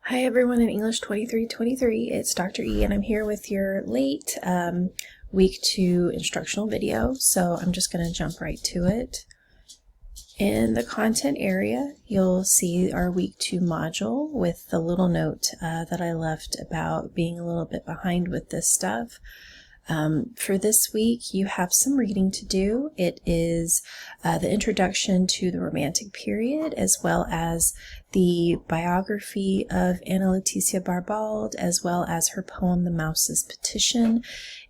Hi everyone in English 2323, it's Dr. E and I'm here with your late week 2 instructional video, so I'm just going to jump right to it. In the content area, you'll see our week 2 module with the little note that I left about being a little bit behind with this stuff. For this week, you have some reading to do. It is the introduction to the Romantic period, as well as the biography of Anna Leticia Barbald, as well as her poem, The Mouse's Petition.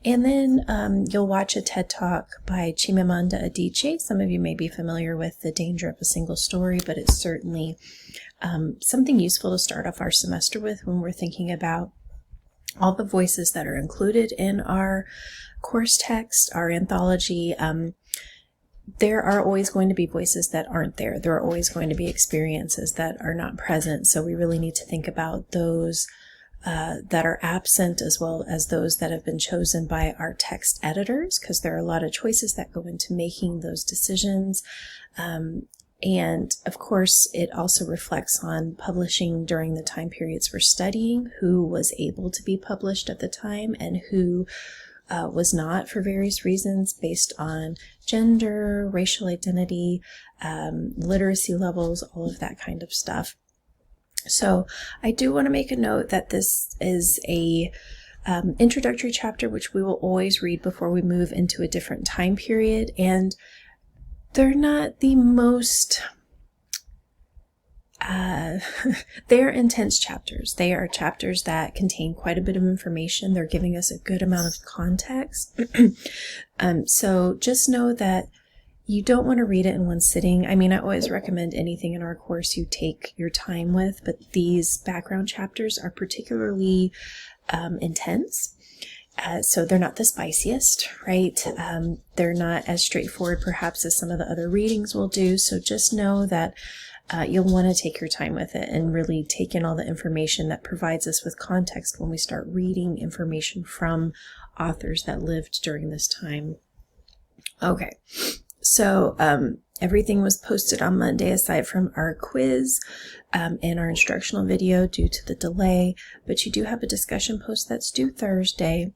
And then you'll watch a TED Talk by Chimamanda Adichie. Some of you may be familiar with The Danger of a Single Story, but it's certainly something useful to start off our semester with when we're thinking about all the voices that are included in our course text, our anthology. There are always going to be voices that aren't there. There are always going to be experiences that are not present. So we really need to think about those that are absent, as well as those that have been chosen by our text editors, because there are a lot of choices that go into making those decisions. And of course, it also reflects on publishing during the time periods we're studying, who was able to be published at the time and who was not for various reasons based on gender, racial identity, literacy levels, all of that kind of stuff. So I do want to make a note that this is a introductory chapter, which we will always read before we move into a different time period, and they're not the most, they're intense chapters. They are chapters that contain quite a bit of information. They're giving us a good amount of context. So just know that you don't want to read it in one sitting. I mean, I always recommend anything in our course you take your time with, but these background chapters are particularly intense. So they're not the spiciest, right? They're not as straightforward perhaps as some of the other readings will do. So just know that you'll want to take your time with it and really take in all the information that provides us with context when we start reading information from authors that lived during this time. Okay, so everything was posted on Monday aside from our quiz and our instructional video due to the delay, but you do have a discussion post that's due Thursday.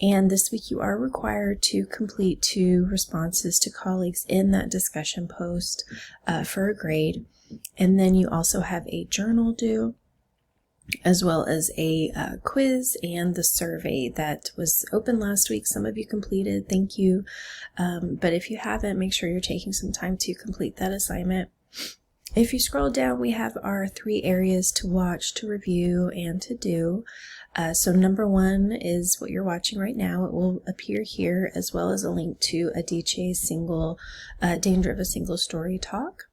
And this week you are required to complete 2 responses to colleagues in that discussion post for a grade. And then you also have a journal due, as well as a quiz and the survey that was open last week. Some of you completed, thank you. But if you haven't, make sure you're taking some time to complete that assignment. If you scroll down, we have our 3 areas to watch, to review, and to do. So number 1 is what you're watching right now. It will appear here, as well as a link to Adichie's Danger of a Single Story talk.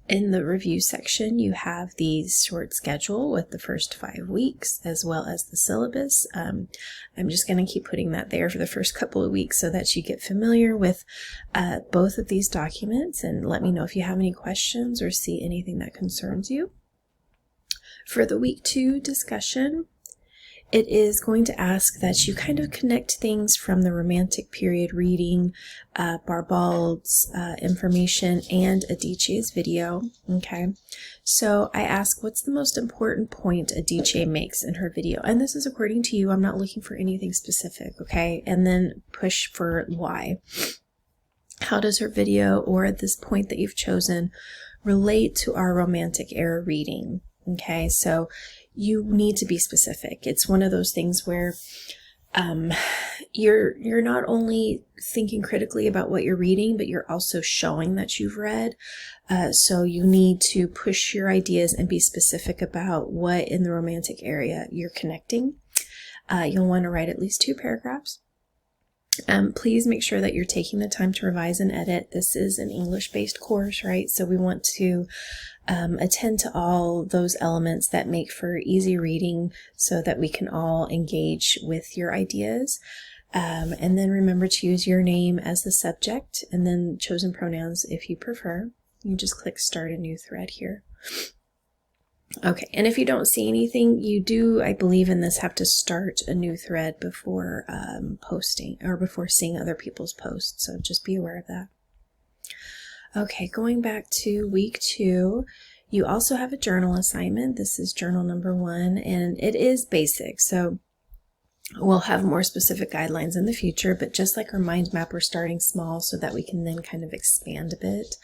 In the review section, you have the short schedule with the first 5 weeks, as well as the syllabus. I'm just going to keep putting that there for the first couple of weeks so that you get familiar with both of these documents, and let me know if you have any questions or see anything that concerns you. For the week 2 discussion, it is going to ask that you kind of connect things from the Romantic period reading, Barbald's information, and Adichie's video. Okay, so I ask, what's the most important point Adichie makes in her video? And this is according to you. I'm not looking for anything specific, okay? And then push for why. How does her video or this point that you've chosen relate to our Romantic era reading? Okay, so you need to be specific. It's one of those things where you're not only thinking critically about what you're reading, but you're also showing that you've read. So you need to push your ideas and be specific about what in the Romantic area you're connecting. You'll want to write at least 2 paragraphs. Please make sure that you're taking the time to revise and edit. This is an English-based course, right? So we want to attend to all those elements that make for easy reading so that we can all engage with your ideas. And then remember to use your name as the subject and then chosen pronouns if you prefer. You just click Start a New Thread here. Okay, and if you don't see anything, you do, I believe in this, have to start a new thread before posting or before seeing other people's posts, so just be aware of that. Okay, going back to week 2, You also have a journal assignment. This is journal number 1, and it is basic. So we'll have more specific guidelines in the future, but just like our mind map, we're starting small so that we can then kind of expand a bit.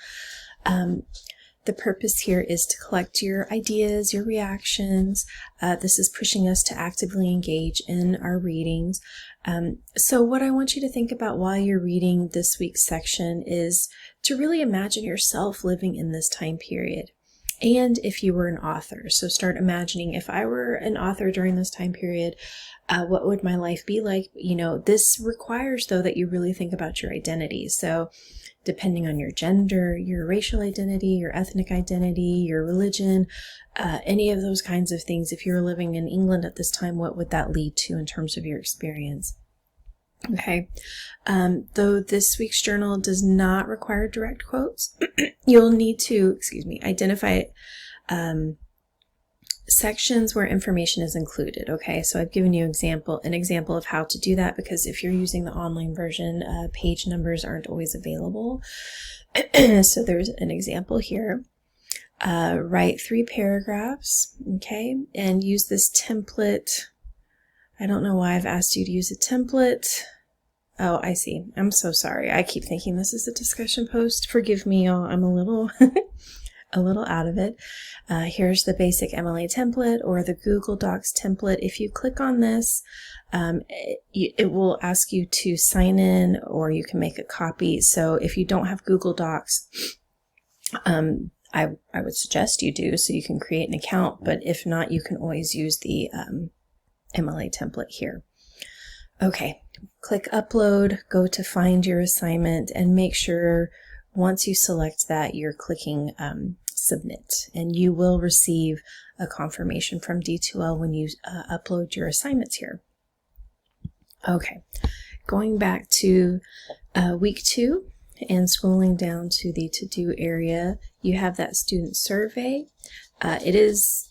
The purpose here is to collect your ideas, your reactions. This is pushing us to actively engage in our readings. So what I want you to think about while you're reading this week's section is to really imagine yourself living in this time period. And if you were an author, so start imagining, if I were an author during this time period, what would my life be like? You know, this requires, though, that you really think about your identity. So depending on your gender, your racial identity, your ethnic identity, your religion, any of those kinds of things. If you're living in England at this time, what would that lead to in terms of your experience? Okay, though this week's journal does not require direct quotes, you'll need to, identify sections where information is included. Okay, so I've given you an example of how to do that, because if you're using the online version, page numbers aren't always available. So there's an example here. Write 3 paragraphs, okay, and use this template. I don't know why I've asked you to use a template. Oh, I see. I'm so sorry. I keep thinking this is a discussion post. Forgive me, y'all. I'm a little out of it. Here's the basic MLA template or the Google Docs template. If you click on this, it will ask you to sign in, or you can make a copy. So if you don't have Google Docs, I would suggest you do, so you can create an account. But if not, you can always use the MLA template here. Okay, click upload, go to find your assignment, and make sure once you select that, you're clicking submit, and you will receive a confirmation from D2L when you upload your assignments here. Okay, going back to week 2 and scrolling down to the to-do area, you have that student survey. It is,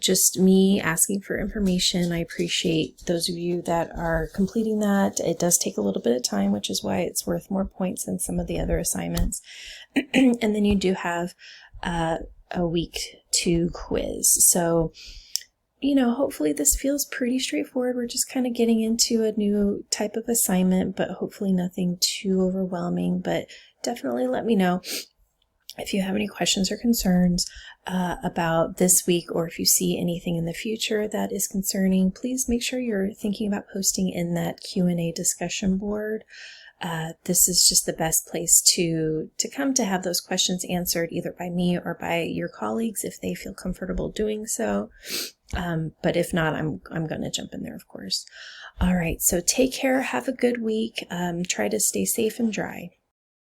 just me asking for information. I appreciate those of you that are completing that. It does take a little bit of time, which is why it's worth more points than some of the other assignments. And then you do have a week 2 quiz. So, hopefully this feels pretty straightforward. We're just kind of getting into a new type of assignment, but hopefully nothing too overwhelming. But definitely let me know if you have any questions or concerns about this week, or if you see anything in the future that is concerning. Please make sure you're thinking about posting in that Q&A discussion board. This is just the best place to come to have those questions answered, either by me or by your colleagues if they feel comfortable doing so. But if not, I'm going to jump in there, of course. All right, so take care. Have a good week. Try to stay safe and dry.